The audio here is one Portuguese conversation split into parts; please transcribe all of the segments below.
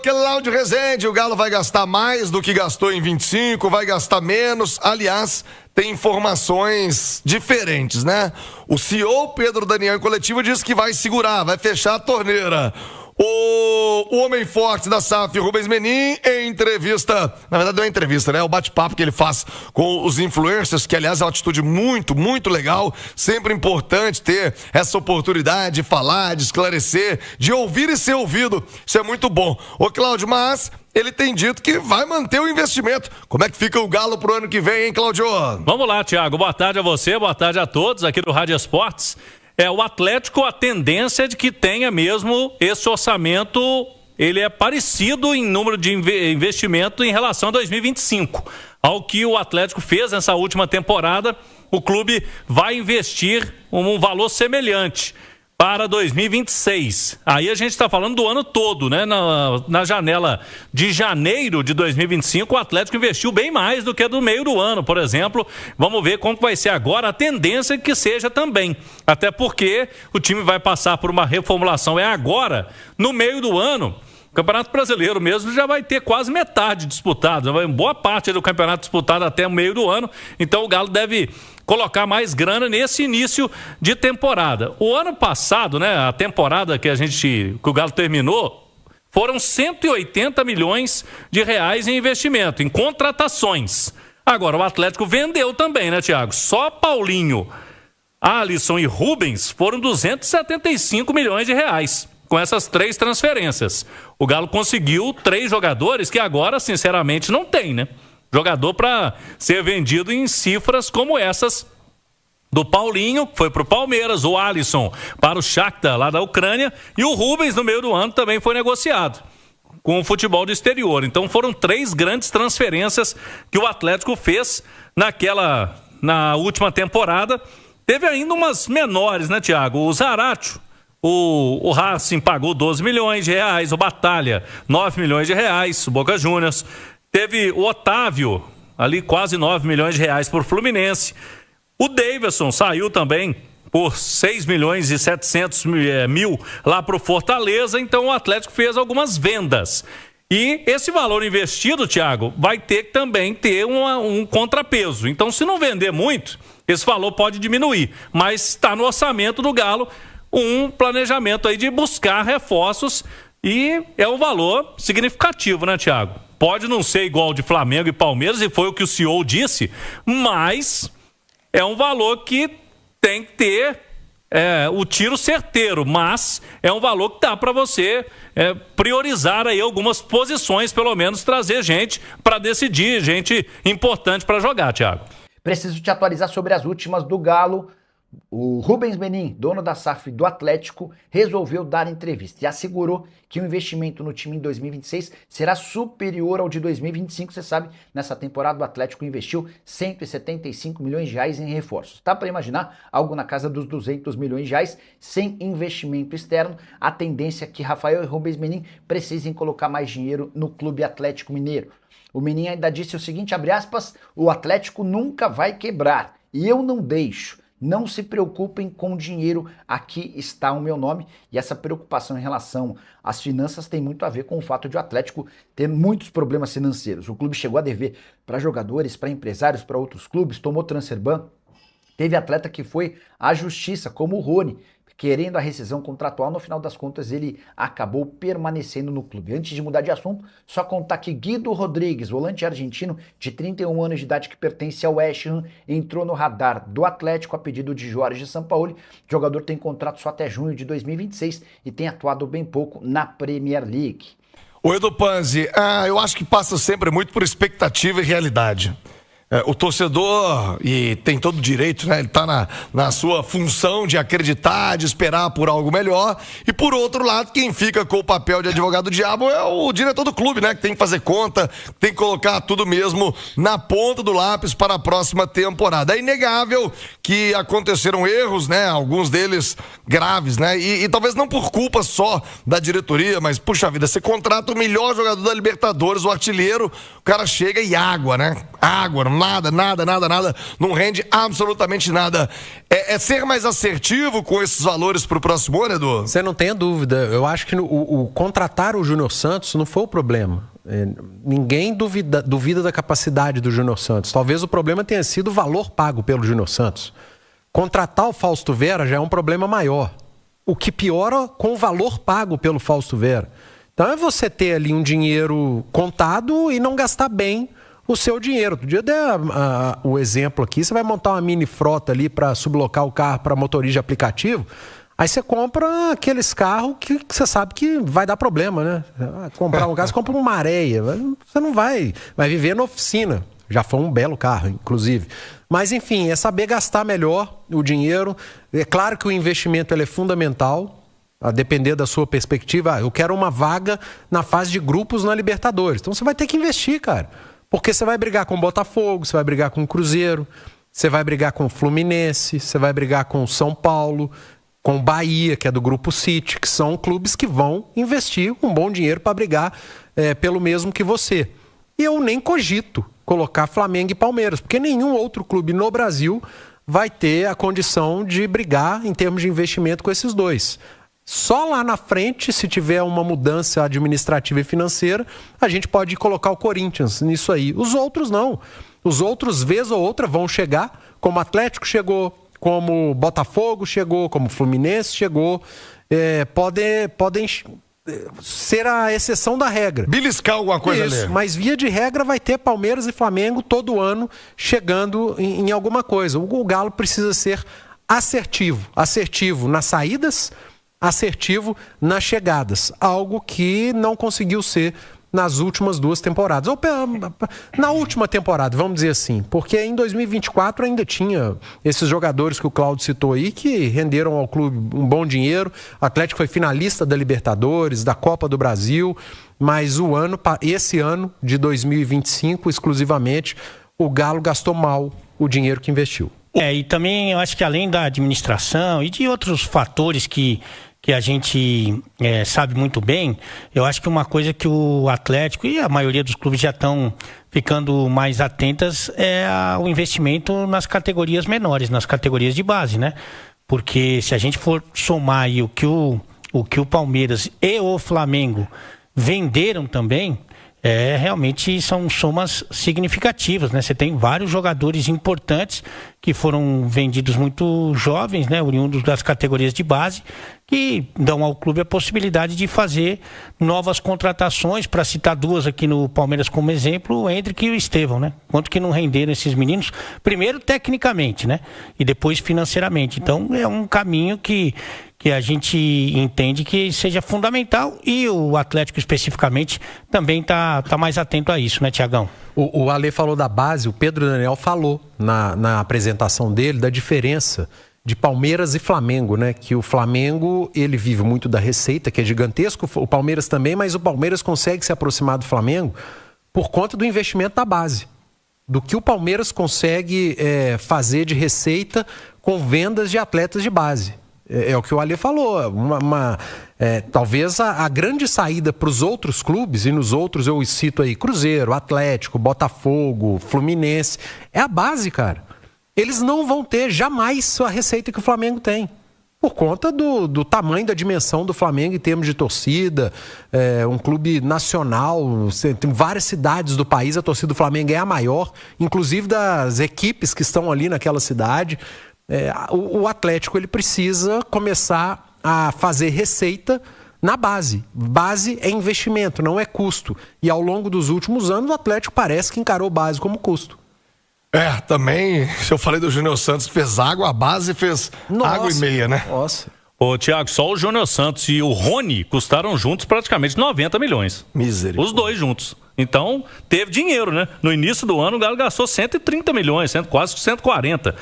Cláudio Rezende, o Galo vai gastar mais do que gastou em 25, vai gastar menos. Aliás, tem informações diferentes, né? O CEO Pedro Daniel, em coletivo, disse que vai segurar, vai fechar a torneira. O homem forte da SAF, Rubens Menin, em entrevista, na verdade não é entrevista, né? É o bate-papo que ele faz com os influencers, que aliás é uma atitude muito, muito legal, sempre importante ter essa oportunidade de falar, de esclarecer, de ouvir e ser ouvido, isso é muito bom. Ô Cláudio, mas ele tem dito que vai manter o investimento. Como é que fica o Galo pro ano que vem, hein, Cláudio? Vamos lá, Thiago, boa tarde a você, boa tarde a todos aqui do Rádio Esportes. O Atlético, a tendência é de que tenha mesmo esse orçamento, ele é parecido em número de investimento em relação a 2025. Ao que o Atlético fez nessa última temporada, o clube vai investir um valor semelhante para 2026. Aí a gente está falando do ano todo, né? Na janela de janeiro de 2025, o Atlético investiu bem mais do que do meio do ano, por exemplo. Vamos ver como vai ser agora. A tendência é que seja também. Até porque o time vai passar por uma reformulação. É agora, no meio do ano. O Campeonato Brasileiro mesmo já vai ter quase metade disputado. Boa parte do campeonato disputado até o meio do ano. Então o Galo deve colocar mais grana nesse início de temporada. O ano passado, né, a temporada que o Galo terminou, foram 180 milhões de reais em investimento, em contratações. Agora, o Atlético vendeu também, né, Thiago? Só Paulinho, Alisson e Rubens foram 275 milhões de reais. Com essas 3 transferências. O Galo conseguiu 3 jogadores que agora, sinceramente, não tem, né? Jogador para ser vendido em cifras como essas do Paulinho, foi para o Palmeiras, o Alisson para o Shakhtar, lá da Ucrânia, e o Rubens, no meio do ano, também foi negociado com o futebol do exterior. Então foram 3 grandes transferências que o Atlético fez na última temporada. Teve ainda umas menores, né, Thiago? O Zaratio, o Racing pagou 12 milhões de reais, o Batalha 9 milhões de reais, o Boca Juniors. Teve o Otávio, ali quase 9 milhões de reais por Fluminense. O Davidson saiu também por 6 milhões e 700 mil lá para o Fortaleza. Então o Atlético fez algumas vendas. E esse valor investido, Thiago, vai ter que também ter um contrapeso. Então se não vender muito, esse valor pode diminuir. Mas está no orçamento do Galo um planejamento aí de buscar reforços e é um valor significativo, né, Thiago? Pode não ser igual de Flamengo e Palmeiras, e foi o que o CEO disse, mas é um valor que tem que ter o tiro certeiro, mas é um valor que dá para você priorizar aí algumas posições, pelo menos trazer gente para decidir, gente importante para jogar, Thiago. Preciso te atualizar sobre as últimas do Galo. O Rubens Menin, dono da SAF do Atlético, resolveu dar entrevista e assegurou que o investimento no time em 2026 será superior ao de 2025. Você sabe, nessa temporada o Atlético investiu 175 milhões de reais em reforços. Dá para imaginar algo na casa dos 200 milhões de reais sem investimento externo. A tendência é que Rafael e Rubens Menin precisem colocar mais dinheiro no Clube Atlético Mineiro. O Menin ainda disse o seguinte, abre aspas, o Atlético nunca vai quebrar e eu não deixo. Não se preocupem com dinheiro, aqui está o meu nome. E essa preocupação em relação às finanças tem muito a ver com o fato de o Atlético ter muitos problemas financeiros. O clube chegou a dever para jogadores, para empresários, para outros clubes, tomou transfer ban. Teve atleta que foi à justiça, como o Rony, querendo a rescisão contratual. No final das contas, ele acabou permanecendo no clube. Antes de mudar de assunto, só contar que Guido Rodrigues, volante argentino de 31 anos de idade que pertence ao West Ham, entrou no radar do Atlético a pedido de Jorge Sampaoli. O jogador tem contrato só até junho de 2026 e tem atuado bem pouco na Premier League. O Edu Panzi, eu acho que passa sempre muito por expectativa e realidade. O torcedor, e tem todo o direito, né? Ele está na sua função de acreditar, de esperar por algo melhor. E por outro lado, quem fica com o papel de advogado do diabo é o diretor do clube, né? Que tem que fazer conta, tem que colocar tudo mesmo na ponta do lápis para a próxima temporada. É inegável que aconteceram erros, né? Alguns deles graves, né? E talvez não por culpa só da diretoria, mas, puxa vida, você contrata o melhor jogador da Libertadores, o artilheiro, o cara chega e água, né? Água, nada, não rende absolutamente nada. É ser mais assertivo com esses valores pro próximo ano, Edu? Você não tenha dúvida. Eu acho que o contratar o Júnior Santos não foi o problema. Ninguém duvida da capacidade do Júnior Santos. Talvez o problema tenha sido o valor pago pelo Júnior Santos. Contratar o Fausto Vera já é um problema maior. O que piora com o valor pago pelo Fausto Vera. Então é você ter ali um dinheiro contado e não gastar bem o seu dinheiro. Outro dia eu dei o exemplo aqui, você vai montar uma mini frota ali para sublocar o carro para motorista de aplicativo, aí você compra aqueles carros que você sabe que vai dar problema, né? Comprar um carro, você compra uma areia, você não vai viver na oficina. Já foi um belo carro, inclusive. Mas enfim, é saber gastar melhor o dinheiro. É claro que o investimento ele é fundamental, a depender da sua perspectiva. Eu quero uma vaga na fase de grupos na Libertadores. Então você vai ter que investir, cara. Porque você vai brigar com o Botafogo, você vai brigar com o Cruzeiro, você vai brigar com o Fluminense, você vai brigar com o São Paulo, com o Bahia, que é do Grupo City, que são clubes que vão investir um bom dinheiro para brigar pelo mesmo que você. E eu nem cogito colocar Flamengo e Palmeiras, porque nenhum outro clube no Brasil vai ter a condição de brigar em termos de investimento com esses dois. Só lá na frente, se tiver uma mudança administrativa e financeira, a gente pode colocar o Corinthians nisso aí. Os outros não. Os outros, vez ou outra, vão chegar, como o Atlético chegou, como o Botafogo chegou, como o Fluminense chegou. Podem ser a exceção da regra. Beliscar alguma coisa ali. Mas via de regra vai ter Palmeiras e Flamengo todo ano chegando em alguma coisa. O Galo precisa ser assertivo. Assertivo nas saídas, assertivo nas chegadas, algo que não conseguiu ser nas últimas duas temporadas, ou na última temporada, vamos dizer assim, porque em 2024 ainda tinha esses jogadores que o Cláudio citou aí, que renderam ao clube um bom dinheiro. O Atlético foi finalista da Libertadores, da Copa do Brasil, mas esse ano de 2025, exclusivamente, o Galo gastou mal o dinheiro que investiu. E também eu acho que além da administração e de outros fatores que a gente sabe muito bem, eu acho que uma coisa que o Atlético e a maioria dos clubes já estão ficando mais atentas é o investimento nas categorias menores, nas categorias de base, né? Porque se a gente for somar aí o que o Palmeiras e o Flamengo venderam também, realmente são somas significativas, né? Você tem vários jogadores importantes que foram vendidos muito jovens, né? Oriundos das categorias de base, que dão ao clube a possibilidade de fazer novas contratações. Para citar duas aqui no Palmeiras como exemplo, o Endrick e o Estevão, né? Quanto que não renderam esses meninos, primeiro tecnicamente, né? E depois financeiramente. Então é um caminho que a gente entende que seja fundamental, e o Atlético especificamente também está mais atento a isso, né, Tiagão? O Ale falou da base, o Pedro Daniel falou na apresentação dele da diferença de Palmeiras e Flamengo, né? Que o Flamengo, ele vive muito da receita, que é gigantesco, o Palmeiras também, mas o Palmeiras consegue se aproximar do Flamengo por conta do investimento da base. Do que o Palmeiras consegue fazer de receita com vendas de atletas de base. É o que o Ale falou, talvez a grande saída para os outros clubes, e nos outros eu cito aí Cruzeiro, Atlético, Botafogo, Fluminense, é a base, cara. Eles não vão ter jamais a receita que o Flamengo tem, por conta do tamanho, da dimensão do Flamengo em termos de torcida, um clube nacional, tem várias cidades do país, a torcida do Flamengo é a maior, inclusive das equipes que estão ali naquela cidade. O Atlético ele precisa começar a fazer receita na base. Base é investimento, não é custo. E ao longo dos últimos anos o Atlético parece que encarou base como custo. Também, se eu falei do Júnior Santos que fez água, a base fez água e meia, né? Nossa. Ô, Thiago, só o Júnior Santos e o Rony custaram juntos praticamente 90 milhões. Misericórdia. Os dois juntos. Então, teve dinheiro, né? No início do ano, o Galo gastou 130 milhões, quase 140.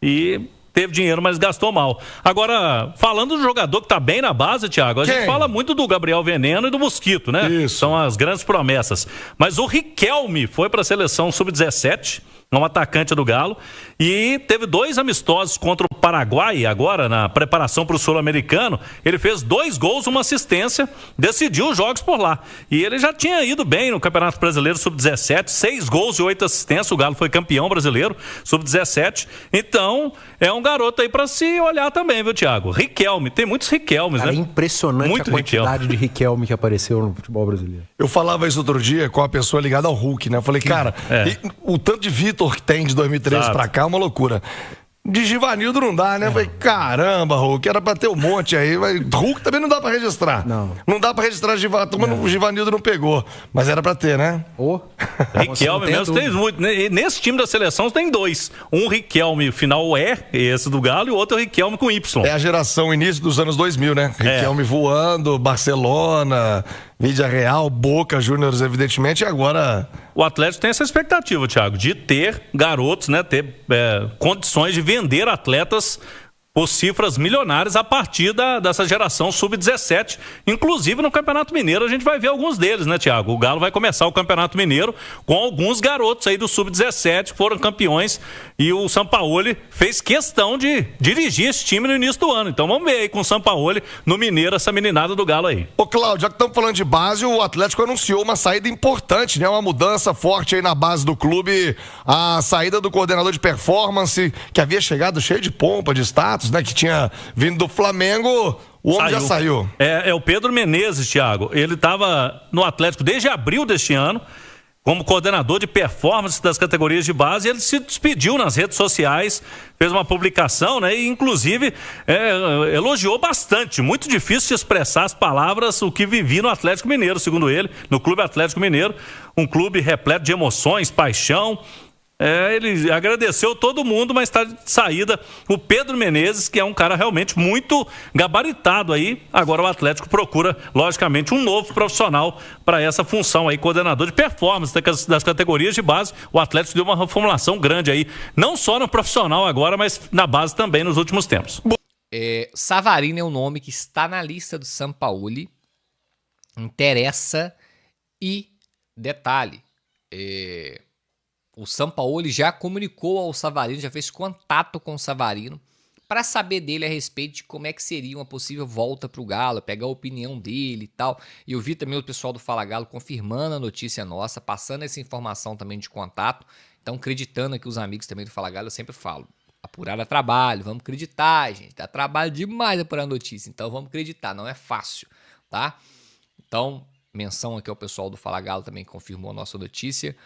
E teve dinheiro, mas gastou mal. Agora, falando do jogador que tá bem na base, Thiago, a gente fala muito do Gabriel Veneno e do Mosquito, né? Isso. São as grandes promessas. Mas o Riquelme foi para a seleção sub-17 um atacante do Galo, e teve 2 amistosos contra o Paraguai, agora na preparação para o Sul-Americano. Ele fez 2 gols, 1 assistência, decidiu os jogos por lá. E ele já tinha ido bem no Campeonato Brasileiro Sub-17, 6 gols e 8 assistências. O Galo foi campeão brasileiro Sub-17. Então, é um garoto aí para se olhar também, viu, Thiago? Riquelme, tem muitos Riquelmes, Cara, né? É impressionante Muito a quantidade de Riquelme que apareceu no futebol brasileiro. Eu falava isso outro dia com a pessoa ligada ao Hulk, né? Eu falei, cara, o tanto de Vitor que tem de 2013 pra cá é uma loucura. De Givanildo não dá, né? Eu falei, caramba, Hulk, era pra ter um monte aí. Hulk também não dá pra registrar. Não dá pra registrar Givanildo. O Givanildo não pegou. Mas era pra ter, né? Riquelme mesmo tem muito. Nesse time da seleção tem 2. Um Riquelme final esse do Galo, e o outro Riquelme com Y. É a geração início dos anos 2000, né? Riquelme voando, Barcelona, Vídea Real, Boca Juniors, evidentemente, e agora... O Atlético tem essa expectativa, Thiago, de ter garotos, né? Ter condições de vender atletas por cifras milionárias a partir dessa geração Sub-17. Inclusive no Campeonato Mineiro a gente vai ver alguns deles, né, Thiago? O Galo vai começar o Campeonato Mineiro com alguns garotos aí do Sub-17 que foram campeões, e o Sampaoli fez questão de dirigir esse time no início do ano. Então vamos ver aí com o Sampaoli no Mineiro, essa meninada do Galo aí. Ô, Cláudio, já que estamos falando de base, o Atlético anunciou uma saída importante, né? Uma mudança forte aí na base do clube, a saída do coordenador de performance, que havia chegado cheio de pompa, de status, né? Que tinha vindo do Flamengo. O homem já saiu. É o Pedro Menezes, Thiago. Ele estava no Atlético desde abril deste ano, como coordenador de performance das categorias de base. Ele se despediu nas redes sociais, fez uma publicação, né? E inclusive elogiou bastante. Muito difícil de expressar as palavras o que vivi no Atlético Mineiro, segundo ele, no Clube Atlético Mineiro, um clube repleto de emoções, paixão. Ele agradeceu todo mundo, mas está de saída o Pedro Menezes, que é um cara realmente muito gabaritado aí. Agora o Atlético procura, logicamente, um novo profissional para essa função aí, coordenador de performance das categorias de base. O Atlético deu uma reformulação grande aí, não só no profissional agora, mas na base também nos últimos tempos. Savarino é um nome que está na lista do Sampaoli, interessa, e detalhe, o Sampaoli já comunicou ao Savarino, já fez contato com o Savarino para saber dele a respeito de como é que seria uma possível volta para o Galo, pegar a opinião dele e tal. E eu vi também o pessoal do Fala Galo confirmando a notícia nossa, passando essa informação também de contato. Então, acreditando aqui os amigos também do Fala Galo, eu sempre falo, apurar é trabalho, vamos acreditar, gente. Dá trabalho demais apurar notícia, então vamos acreditar, não é fácil, tá? Então, menção aqui ao pessoal do Fala Galo também que confirmou a nossa notícia.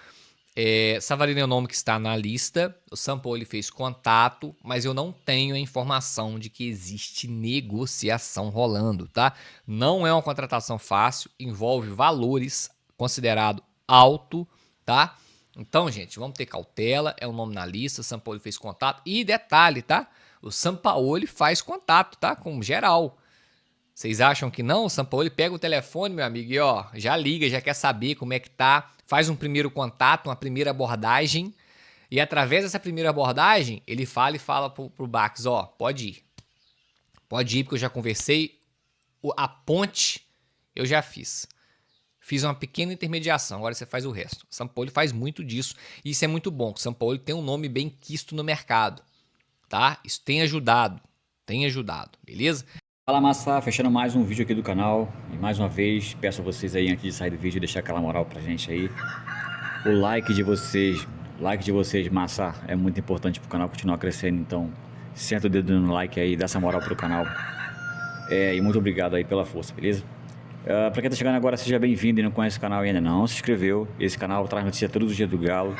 Savarino é o nome que está na lista. O Sampaoli fez contato, mas eu não tenho a informação de que existe negociação rolando, tá? Não é uma contratação fácil, envolve valores considerado alto, tá? Então, gente, vamos ter cautela, é um nome na lista, o Sampaoli fez contato. E detalhe, tá? O Sampaoli faz contato, tá? Com geral. Vocês acham que não? O Sampaoli pega o telefone, meu amigo, e ó, já liga, já quer saber como é que tá, faz um primeiro contato, uma primeira abordagem, e através dessa primeira abordagem, ele fala pro Bax, ó, pode ir, porque eu já conversei, a ponte eu já fiz uma pequena intermediação, agora você faz o resto. O Sampaoli faz muito disso, e isso é muito bom, o Sampaoli tem um nome bem quisto no mercado, tá? Isso tem ajudado, beleza? Fala, massa, fechando mais um vídeo aqui do canal, e mais uma vez peço a vocês aí, antes de sair do vídeo, deixar aquela moral pra gente aí, o like de vocês, massa, é muito importante pro canal continuar crescendo, então senta o dedo no like aí, dá essa moral pro canal, e muito obrigado aí pela força, beleza? Pra quem tá chegando agora, seja bem-vindo e não conhece o canal e ainda não se inscreveu, esse canal traz notícia todos os dias do Galo,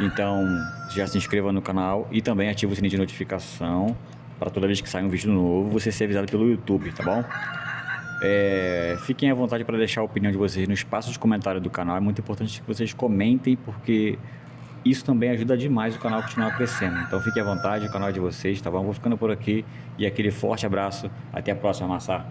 então já se inscreva no canal e também ativa o sininho de notificação, para toda vez que sair um vídeo novo, você ser avisado pelo YouTube, tá bom? Fiquem à vontade para deixar a opinião de vocês no espaço de comentário do canal. É muito importante que vocês comentem, porque isso também ajuda demais o canal a continuar crescendo. Então fiquem à vontade, o canal é de vocês, tá bom? Vou ficando por aqui e aquele forte abraço. Até a próxima, massa.